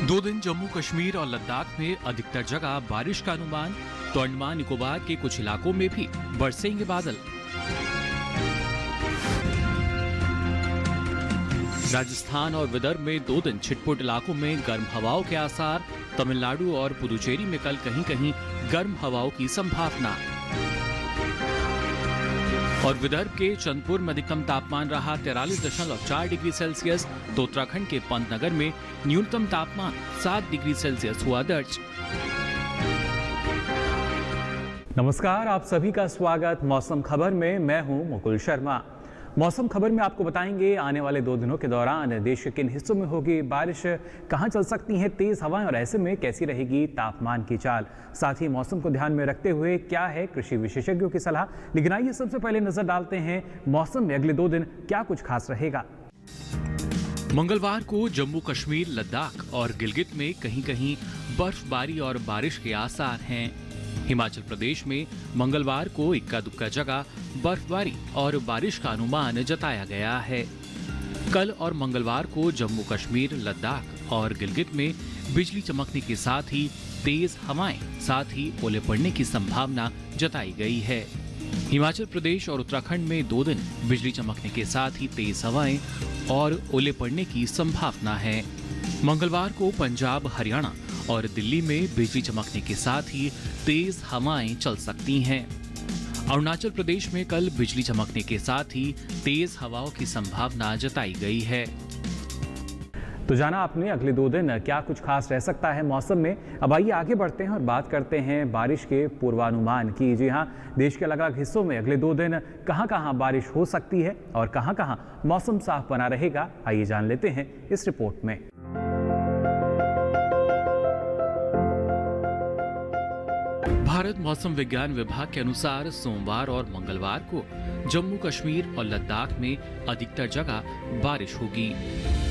2 दिन जम्मू कश्मीर और लद्दाख में अधिकतर जगह बारिश का अनुमान, तो अंडमान निकोबार के कुछ इलाकों में भी बरसेंगे बादल। राजस्थान और विदर्भ में 2 दिन छिटपुट इलाकों में गर्म हवाओं के आसार। तमिलनाडु और पुदुचेरी में कल कहीं कहीं गर्म हवाओं की संभावना। और विदर्भ के चंदपुर में अधिकतम तापमान रहा 43.4 डिग्री सेल्सियस, तो उत्तराखंड के पंतनगर में न्यूनतम तापमान 7 डिग्री सेल्सियस हुआ दर्ज। नमस्कार, आप सभी का स्वागत मौसम खबर में। मैं हूं मुकुल शर्मा। मौसम खबर में आपको बताएंगे आने वाले 2 दिनों के दौरान देश के किन हिस्सों में होगी बारिश, कहां चल सकती हैं तेज हवाएं और ऐसे में कैसी रहेगी तापमान की चाल। साथ ही मौसम को ध्यान में रखते हुए क्या है कृषि विशेषज्ञों की सलाह। लेकिन आइए सबसे पहले नजर डालते हैं मौसम में अगले 2 दिन क्या कुछ खास रहेगा। मंगलवार को जम्मू कश्मीर, लद्दाख और गिलगित में कहीं कहीं बर्फबारी और बारिश के आसार हैं। हिमाचल प्रदेश में मंगलवार को इक्का दुक्का जगह बर्फबारी और बारिश का अनुमान जताया गया है। कल और मंगलवार को जम्मू कश्मीर, लद्दाख और गिलगित में बिजली चमकने के साथ ही तेज हवाएं, साथ ही ओले पड़ने की संभावना जताई गई है। हिमाचल प्रदेश और उत्तराखंड में 2 दिन बिजली चमकने के साथ ही तेज हवाएं और ओले पड़ने की संभावना है। मंगलवार को पंजाब, हरियाणा और दिल्ली में बिजली चमकने के साथ ही तेज हवाएं चल सकती हैं। अरुणाचल प्रदेश में कल बिजली चमकने के साथ ही तेज हवाओं की संभावना जताई गई है। तो जाना आपने अगले 2 दिन क्या कुछ खास रह सकता है मौसम में। अब आइए आगे बढ़ते हैं और बात करते हैं बारिश के पूर्वानुमान की। जी हाँ, देश के अलग अलग हिस्सों में अगले 2 दिन कहां कहां बारिश हो सकती है और कहां कहां मौसम साफ बना रहेगा, आइए जान लेते हैं इस रिपोर्ट में। भारत मौसम विज्ञान विभाग के अनुसार सोमवार और मंगलवार को जम्मू कश्मीर और लद्दाख में अधिकतर जगह बारिश होगी।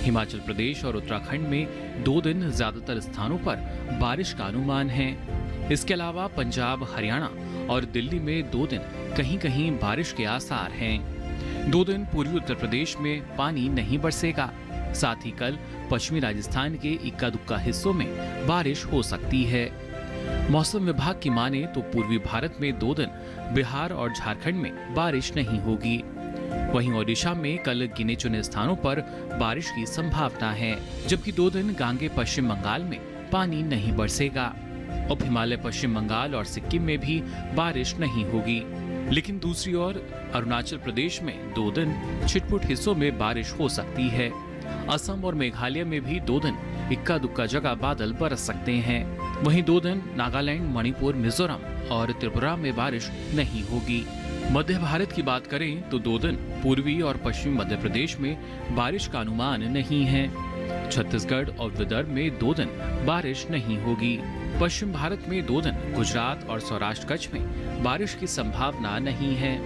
हिमाचल प्रदेश और उत्तराखंड में 2 दिन ज्यादातर स्थानों पर बारिश का अनुमान है। इसके अलावा पंजाब, हरियाणा और दिल्ली में 2 दिन कहीं कहीं बारिश के आसार हैं। 2 दिन पूर्वी उत्तर प्रदेश में पानी नहीं बरसेगा। साथ ही कल पश्चिमी राजस्थान के इक्का दुक्का हिस्सों में बारिश हो सकती है। मौसम विभाग की माने तो पूर्वी भारत में 2 दिन बिहार और झारखंड में बारिश नहीं होगी। वहीं ओडिशा में कल गिने चुने स्थानों पर बारिश की संभावना है, जबकि 2 दिन गांगे पश्चिम बंगाल में पानी नहीं बरसेगा। उप हिमालय पश्चिम बंगाल और सिक्किम में भी बारिश नहीं होगी। लेकिन दूसरी ओर अरुणाचल प्रदेश में 2 दिन छिटपुट हिस्सों में बारिश हो सकती है। असम और मेघालय में भी 2 दिन इक्का दुक्का जगह बादल बरस सकते हैं। वहीं 2 दिन नागालैंड, मणिपुर, मिजोरम और त्रिपुरा में बारिश नहीं होगी। मध्य भारत की बात करें तो 2 दिन पूर्वी और पश्चिमी मध्य प्रदेश में बारिश का अनुमान नहीं है। छत्तीसगढ़ और विदर्भ में 2 दिन बारिश नहीं होगी। पश्चिम भारत में 2 दिन गुजरात और सौराष्ट्र कच्छ में बारिश की संभावना नहीं है।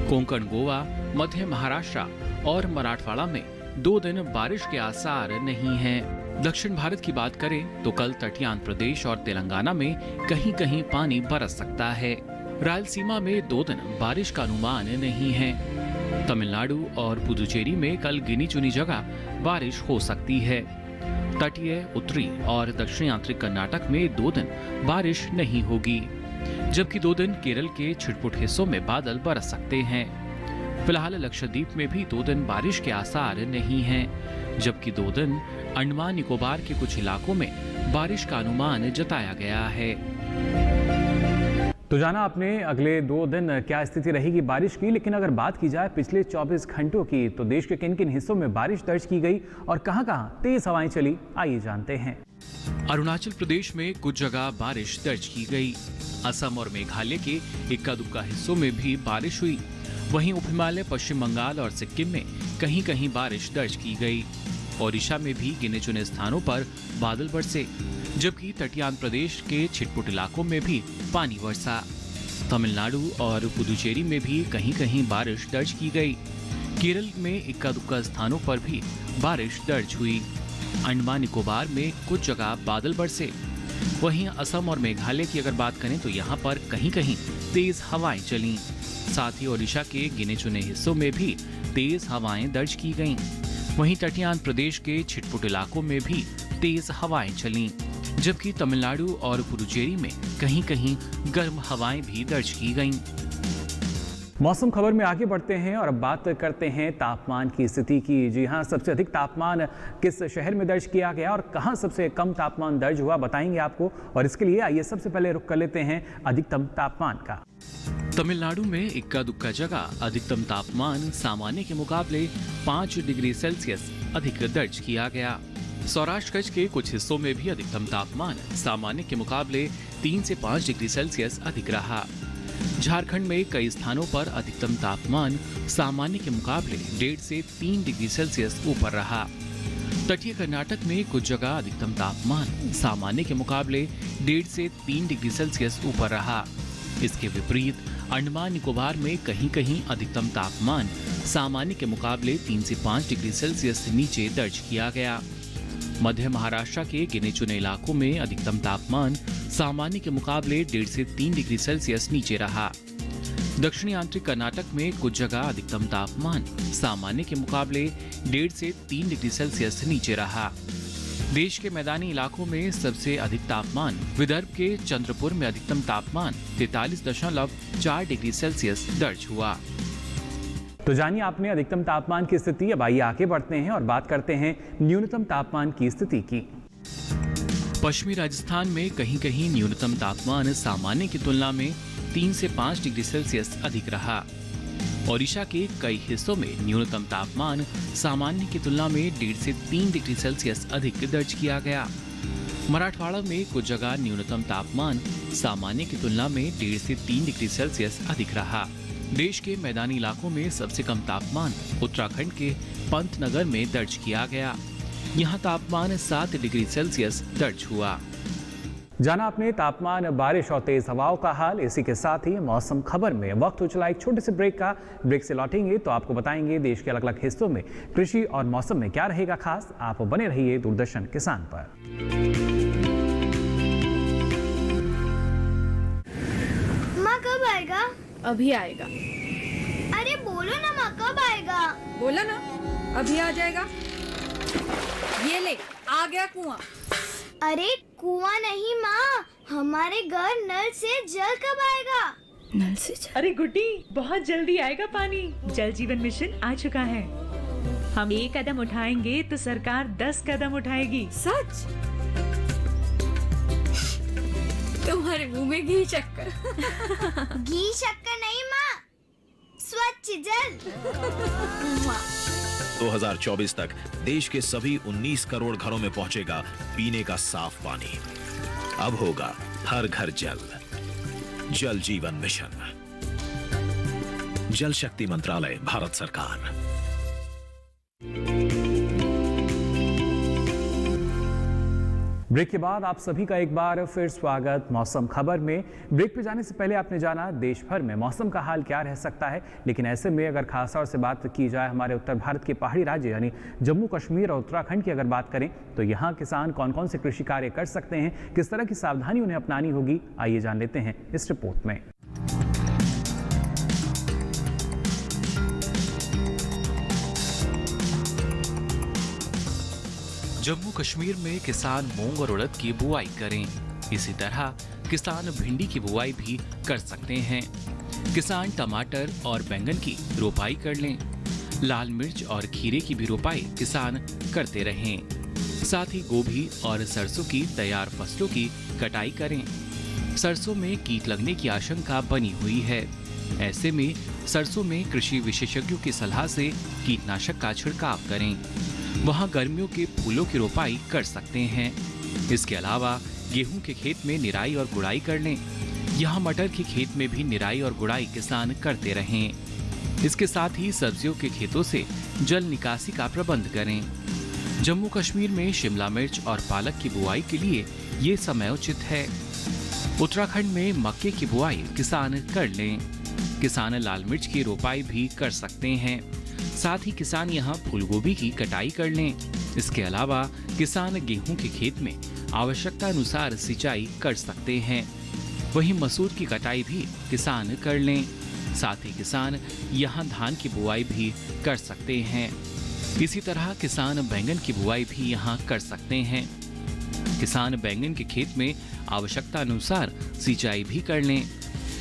कोंकण, गोवा, मध्य महाराष्ट्र और मराठवाड़ा में 2 दिन बारिश के आसार नहीं हैं। दक्षिण भारत की बात करें तो कल तटीय आंध्र प्रदेश और तेलंगाना में कहीं कहीं पानी बरस सकता है। रायलसीमा में 2 दिन बारिश का अनुमान नहीं है। तमिलनाडु और पुदुचेरी में कल गिनी चुनी जगह बारिश हो सकती है। तटीय, उत्तरी और दक्षिणी आंतरिक कर्नाटक में 2 दिन बारिश नहीं होगी, जबकि 2 दिन केरल के छिटपुट हिस्सों में बादल बरस सकते हैं। फिलहाल लक्षद्वीप में भी 2 दिन बारिश के आसार नहीं हैं, जबकि 2 दिन अंडमान निकोबार के कुछ इलाकों में बारिश का अनुमान जताया गया है। तो जाना आपने अगले 2 दिन क्या स्थिति रहेगी बारिश की। लेकिन अगर बात की जाए पिछले 24 घंटों की, तो देश के किन किन हिस्सों में बारिश दर्ज की गई और कहां कहां तेज हवाएं चली, आइए जानते हैं। अरुणाचल प्रदेश में कुछ जगह बारिश दर्ज की गई। असम और मेघालय के इक्का दुक्का हिस्सों में भी बारिश हुई। वहीं उप हिमालय पश्चिम बंगाल और सिक्किम में कहीं कहीं बारिश दर्ज की गई। ओडिशा में भी गिने चुने स्थानों पर बादल बरसे, जबकि तटीय आंध्र प्रदेश के छिटपुट इलाकों में भी पानी बरसा। तमिलनाडु और पुदुचेरी में भी कहीं कहीं बारिश दर्ज की गई। केरल में इक्का दुक्का स्थानों पर भी बारिश दर्ज हुई। अंडमान निकोबार में कुछ जगह बादल बरसे। वहीं असम और मेघालय की अगर बात करें तो यहाँ पर कहीं कहीं तेज हवाएं चलीं। साथ ही ओडिशा के गिने चुने हिस्सों में भी तेज हवाएं दर्ज की गईं। वहीं तटीय आंध्र प्रदेश के छिटपुट इलाकों में भी तेज हवाएं चलीं, जबकि तमिलनाडु और पुडुचेरी में कहीं-कहीं गर्म हवाएं भी दर्ज की गईं। मौसम खबर में आगे बढ़ते हैं और अब बात करते हैं तापमान की स्थिति की। जी हाँ, सबसे अधिक तापमान किस शहर में दर्ज किया गया और कहाँ सबसे कम तापमान दर्ज हुआ, बताएंगे आपको। और इसके लिए आइए सबसे पहले रुख कर लेते हैं अधिकतम तापमान का। तमिलनाडु में इक्का दुक्का जगह अधिकतम तापमान सामान्य के मुकाबले 5 डिग्री सेल्सियस अधिक दर्ज किया गया। सौराष्ट्र कच्छ के कुछ हिस्सों में भी अधिकतम तापमान सामान्य के मुकाबले 3 से 5 डिग्री सेल्सियस अधिक रहा। झारखंड में कई स्थानों पर अधिकतम तापमान सामान्य के मुकाबले 1.5 से 3 डिग्री सेल्सियस ऊपर रहा। तटीय कर्नाटक में कुछ जगह अधिकतम तापमान सामान्य के मुकाबले 1.5 से 3 डिग्री सेल्सियस ऊपर रहा। इसके विपरीत अंडमान निकोबार में कहीं-कहीं अधिकतम तापमान सामान्य के मुकाबले 3 से 5 डिग्री सेल्सियस नीचे दर्ज किया गया। मध्य महाराष्ट्र के गिने चुने इलाकों में अधिकतम तापमान सामान्य के मुकाबले 1.5 से 3 डिग्री सेल्सियस नीचे रहा। दक्षिणी आंतरिक कर्नाटक में कुछ जगह अधिकतम तापमान सामान्य के मुकाबले 1.5 से 3 डिग्री सेल्सियस नीचे रहा। देश के मैदानी इलाकों में सबसे अधिक तापमान विदर्भ के चंद्रपुर में अधिकतम तापमान 43.4 डिग्री सेल्सियस दर्ज हुआ। तो जानिए आपने अधिकतम तापमान की स्थिति। अब आइए आगे बढ़ते हैं और बात करते हैं न्यूनतम तापमान की स्थिति की। पश्चिमी राजस्थान में कहीं-कहीं न्यूनतम तापमान सामान्य की तुलना में 3 से 5 डिग्री सेल्सियस अधिक रहा। ओडिशा के कई हिस्सों में न्यूनतम तापमान सामान्य की तुलना में 1.5 से 3 डिग्री सेल्सियस अधिक दर्ज किया गया। मराठवाड़ा में कुछ जगह न्यूनतम तापमान सामान्य की तुलना में 1.5 से 3 डिग्री सेल्सियस अधिक रहा। देश के मैदानी इलाकों में सबसे कम तापमान उत्तराखंड के पंतनगर में दर्ज किया गया। यहाँ तापमान 7 डिग्री सेल्सियस दर्ज हुआ। जाना आपने तापमान, बारिश और तेज हवाओं का हाल। इसी के साथ ही मौसम खबर में वक्त हो चला एक छोटे से ब्रेक का। ब्रेक से लौटेंगे तो आपको बताएंगे देश के अलग अलग हिस्सों में कृषि और मौसम में क्या रहेगा खास। आप बने रहिए दूरदर्शन किसान पर। माँ कब आएगा? अभी आएगा। अरे बोलो ना माँ, कब आएगा? बोला ना, अभी आ जाएगा। ये ले, आ गया कुआं। अरे कुआं नहीं माँ, हमारे घर नल से जल कब आएगा? नल से जल? अरे गुड्डी, बहुत जल्दी आएगा पानी। जल जीवन मिशन आ चुका है। हम 1 कदम उठाएंगे तो सरकार 10 कदम उठाएगी। सच? तुम्हारे मुंह में घी शक्कर। घी शक्कर नहीं माँ, स्वच्छ जल। 2024 तक देश के सभी 19 करोड़ घरों में पहुंचेगा पीने का साफ पानी। अब होगा हर घर जल। जल जीवन मिशन, जल शक्ति मंत्रालय, भारत सरकार। ब्रेक के बाद आप सभी का एक बार फिर स्वागत मौसम खबर में। ब्रेक पे जाने से पहले आपने जाना देश भर में मौसम का हाल क्या रह सकता है, लेकिन ऐसे में अगर खासतौर से बात की जाए हमारे उत्तर भारत के पहाड़ी राज्य यानी जम्मू कश्मीर और उत्तराखंड की अगर बात करें तो यहाँ किसान कौन कौन से कृषि कार्य कर सकते हैं, किस तरह की सावधानी उन्हें अपनानी होगी, आइए जान लेते हैं इस रिपोर्ट में। जम्मू कश्मीर में किसान मूंग और उड़द की बुआई करें। इसी तरह किसान भिंडी की बुआई भी कर सकते हैं। किसान टमाटर और बैंगन की रोपाई कर लें। लाल मिर्च और खीरे की भी रोपाई किसान करते रहें। साथ ही गोभी और सरसों की तैयार फसलों की कटाई करें। सरसों में कीट लगने की आशंका बनी हुई है। ऐसे में सरसों में कृषि विशेषज्ञों की सलाह से कीटनाशक का छिड़काव करें। वहां गर्मियों के फूलों की रोपाई कर सकते हैं। इसके अलावा गेहूं के खेत में निराई और गुड़ाई कर लें। यहाँ मटर के खेत में भी निराई और गुड़ाई किसान करते रहें। इसके साथ ही सब्जियों के खेतों से जल निकासी का प्रबंध करें। जम्मू कश्मीर में शिमला मिर्च और पालक की बुआई के लिए ये समय उचित है। उत्तराखंड में मक्के की बुआई किसान कर लें। किसान लाल मिर्च की रोपाई भी कर सकते हैं। साथ ही किसान यहाँ फूलगोभी की कटाई कर लें। इसके अलावा किसान गेहूं के खेत में आवश्यकता अनुसार सिंचाई कर सकते हैं। वहीं मसूर की कटाई भी किसान कर लें। साथ ही किसान यहाँ धान की बुआई भी कर सकते हैं। इसी तरह किसान बैंगन की बुआई भी यहाँ कर सकते हैं। किसान बैंगन के खेत में आवश्यकता अनुसार सिंचाई भी कर लें।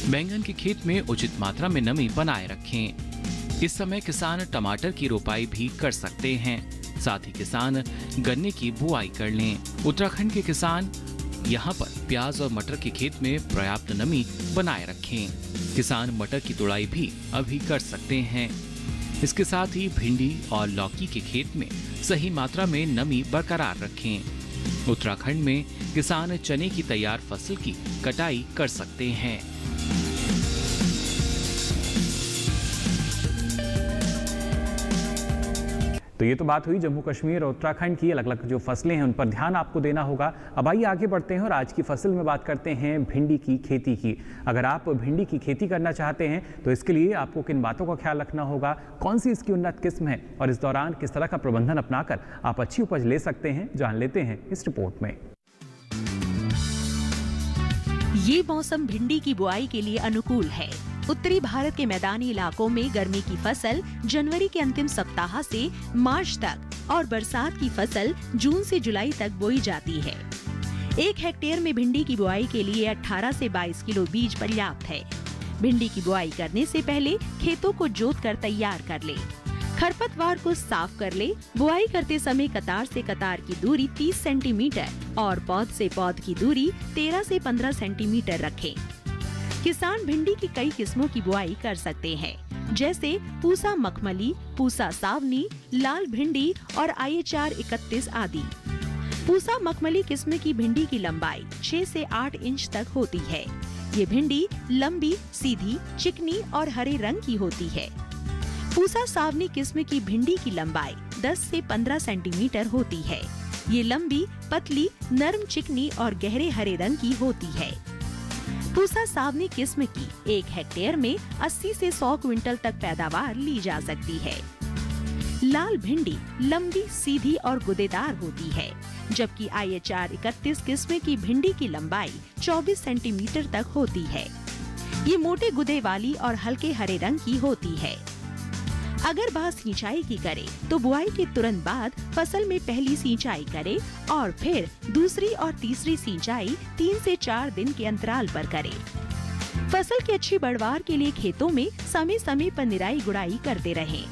बैंगन के खेत में उचित मात्रा में नमी बनाए रखें। इस समय किसान टमाटर की रोपाई भी कर सकते हैं। साथ ही किसान गन्ने की बुआई कर लें। उत्तराखंड के किसान यहाँ पर प्याज और मटर के खेत में पर्याप्त नमी बनाए रखें। किसान मटर की तुड़ाई भी अभी कर सकते हैं। इसके साथ ही भिंडी और लौकी के खेत में सही मात्रा में नमी बरकरार रखें। उत्तराखंड में किसान चने की तैयार फसल की कटाई कर सकते हैं। तो ये तो बात हुई जम्मू कश्मीर और उत्तराखंड की अलग अलग जो फसलें हैं उन पर ध्यान आपको देना होगा। अब आइए आगे बढ़ते हैं और आज की फसल में बात करते हैं भिंडी की खेती की। अगर आप भिंडी की खेती करना चाहते हैं तो इसके लिए आपको किन बातों का ख्याल रखना होगा, कौन सी इसकी उन्नत किस्म है और इस दौरान किस तरह का प्रबंधन अपनाकर आप अच्छी उपज ले सकते हैं, जान लेते हैं इस रिपोर्ट में। ये मौसम भिंडी की बुआई के लिए अनुकूल है। उत्तरी भारत के मैदानी इलाकों में गर्मी की फसल जनवरी के अंतिम सप्ताह से मार्च तक और बरसात की फसल जून से जुलाई तक बोई जाती है। 1 हेक्टेयर में भिंडी की बुआई के लिए 18 से 22 किलो बीज पर्याप्त है। भिंडी की बुआई करने से पहले खेतों को जोतकर तैयार कर ले। खरपतवार को साफ कर ले। बुआई करते समय कतार से कतार की दूरी 30 सेंटीमीटर और पौध से पौध की दूरी 13 से 15 सेंटीमीटर रखें। किसान भिंडी की कई किस्मों की बुआई कर सकते हैं, जैसे पूसा मखमली, पूसा सावनी, लाल भिंडी और IHR 31 आदि। पूसा मखमली किस्म की भिंडी की लंबाई 6 से 8 इंच तक होती है। ये भिंडी लंबी, सीधी, चिकनी और हरे रंग की होती है। पूसा सावनी किस्म की भिंडी की लंबाई 10 से 15 सेंटीमीटर होती है। ये लंबी, पतली, नरम, चिकनी और गहरे हरे रंग की होती है। पूसा सावनी किस्म की 1 हेक्टेयर में 80 से 100 क्विंटल तक पैदावार ली जा सकती है। लाल भिंडी लंबी, सीधी और गुदेदार होती है, जबकि IHR 31 किस्म की भिंडी की लंबाई 24 सेंटीमीटर तक होती है। ये मोटे गुदे वाली और हल्के हरे रंग की होती है। अगर बात सिंचाई की करें तो बुआई के तुरंत बाद फसल में पहली सिंचाई करें और फिर दूसरी और तीसरी सिंचाई 3 से 4 दिन के अंतराल पर करें। फसल की अच्छी पैदावार के लिए खेतों में समय समय पर निराई गुड़ाई करते रहें।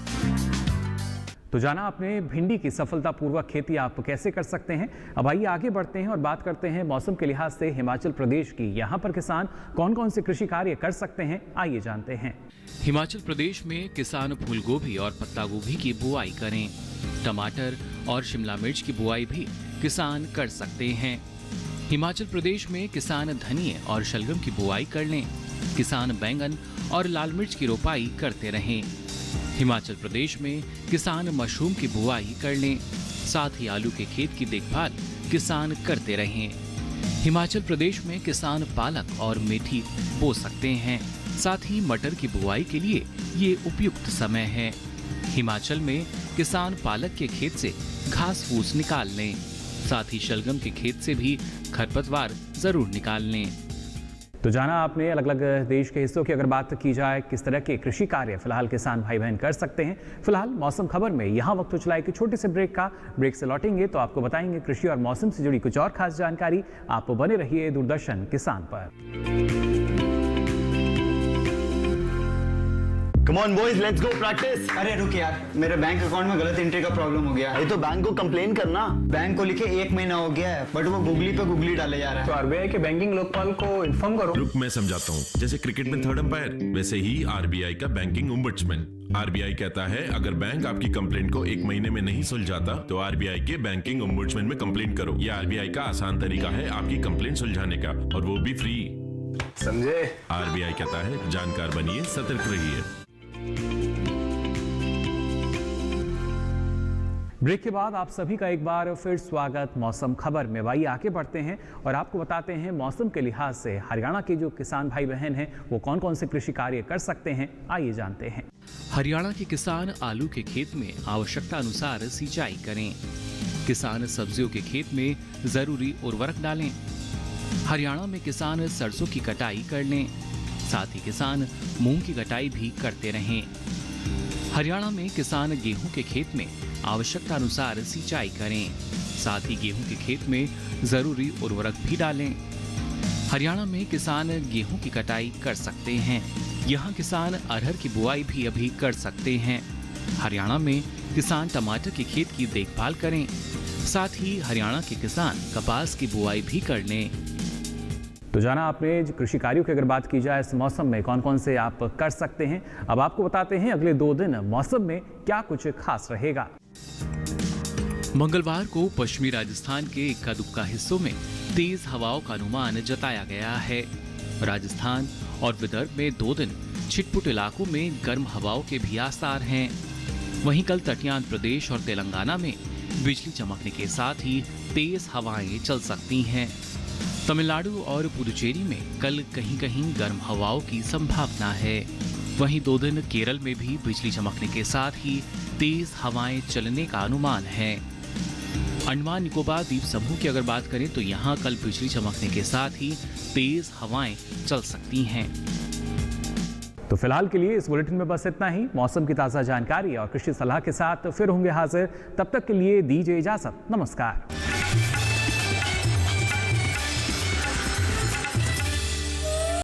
तो जाना आपने भिंडी की सफलतापूर्वक खेती आप कैसे कर सकते हैं। अब आइए आगे बढ़ते हैं और बात करते हैं मौसम के लिहाज से हिमाचल प्रदेश की। यहाँ पर किसान कौन कौन से कृषि कार्य कर सकते हैं, आइए जानते हैं। हिमाचल प्रदेश में किसान फूल गोभी और पत्ता गोभी की बुआई करें। टमाटर और शिमला मिर्च की बुआई भी किसान कर सकते हैं। हिमाचल प्रदेश में किसान धनिये और शलगम की बुआई कर लें। किसान बैंगन और लाल मिर्च की रोपाई करते रहें। हिमाचल प्रदेश में किसान मशरूम की बुआई कर लें। साथ ही आलू के खेत की देखभाल किसान करते रहें। हिमाचल प्रदेश में किसान पालक और मेथी बो सकते हैं। साथ ही मटर की बुआई के लिए ये उपयुक्त समय है। हिमाचल में किसान पालक के खेत से घास फूस निकाल लें। साथ ही शलगम के खेत से भी खरपतवार जरूर निकाल लें। तो जाना आपने अलग अलग देश के हिस्सों की अगर बात की जाए किस तरह के कृषि कार्य फिलहाल किसान भाई बहन कर सकते हैं। फिलहाल मौसम खबर में यहाँ वक्त हो चला एक छोटे से ब्रेक का। ब्रेक से लौटेंगे तो आपको बताएंगे कृषि और मौसम से जुड़ी कुछ और खास जानकारी। आप बने रहिए दूरदर्शन किसान पर। Come on boys, let's go practice. अरे रुक यार, मेरे बैंक अकाउंट में गलत एंट्री का प्रॉब्लम हो गया है। अरे तो बैंक को कंप्लेन करना। बैंक को लिखे 1 महीना हो गया है, बट वो गूगली पे गूगली डाले जा रहा है। तो RBI के बैंकिंग लोकपाल को इन्फॉर्म करो। रुक, मैं समझाता हूँ। जैसे क्रिकेट में 3rd अंपायर, वैसे ही RBI का बैंकिंग ओम्बड्समैन। RBI कहता है अगर बैंक आपकी कंप्लेंट को 1 महीने में नहीं सुलझाता तो RBI के बैंकिंग ओम्बड्समैन में कंप्लेंट करो। ये RBI का आसान तरीका है आपकी कंप्लेंट सुलझाने का, और वो भी फ्री। समझे? RBI कहता है जानकार बनिए, सतर्क रहिए। ब्रेक के बाद आप सभी का एक बार फिर स्वागत मौसम खबर में। आइए आगे बढ़ते हैं और आपको बताते हैं मौसम के लिहाज से हरियाणा के जो किसान भाई बहन हैं वो कौन कौन से कृषि कार्य कर सकते हैं, आइए जानते हैं। हरियाणा के किसान आलू के खेत में आवश्यकता अनुसार सिंचाई करें। किसान सब्जियों के खेत में जरूरी उर्वरक डालें। हरियाणा में किसान सरसों की कटाई कर लें। साथ ही किसान मूंग की कटाई भी करते रहें। हरियाणा में किसान गेहूं के खेत में आवश्यकता अनुसार सिंचाई करें। साथ ही गेहूं के खेत में जरूरी उर्वरक भी डालें। हरियाणा में किसान गेहूं की कटाई कर सकते हैं। यहाँ किसान अरहर की बुआई भी अभी कर सकते हैं। हरियाणा में किसान टमाटर के खेत की देखभाल करें। साथ ही हरियाणा के किसान कपास की बुआई भी कर लें। तो जाना आपने कृषि कार्यों की अगर बात की जाए इस मौसम में कौन कौन से आप कर सकते हैं। अब आपको बताते हैं अगले 2 दिन मौसम में क्या कुछ खास रहेगा। मंगलवार को पश्चिमी राजस्थान के इक्का दुक्का हिस्सों में तेज हवाओं का अनुमान जताया गया है। राजस्थान और विदर्भ में 2 दिन छिटपुट इलाकों में गर्म हवाओं के भी आसार हैं। वहीं कल तटीय प्रदेश और तेलंगाना में बिजली चमकने के साथ ही तेज हवाएं चल सकती हैं। तमिलनाडु और पुडुचेरी में कल कहीं कहीं गर्म हवाओं की संभावना है। वहीं 2 दिन केरल में भी बिजली चमकने के साथ ही तेज हवाएं चलने का अनुमान है। अंडमान निकोबार द्वीप समूह की अगर बात करें तो यहाँ कल बिजली चमकने के साथ ही तेज हवाएं चल सकती हैं। तो फिलहाल के लिए इस बुलेटिन में बस इतना ही। मौसम की ताज़ा जानकारी और कृषि सलाह के साथ फिर होंगे हाजिर। तब तक के लिए दीजिए इजाजत। नमस्कार।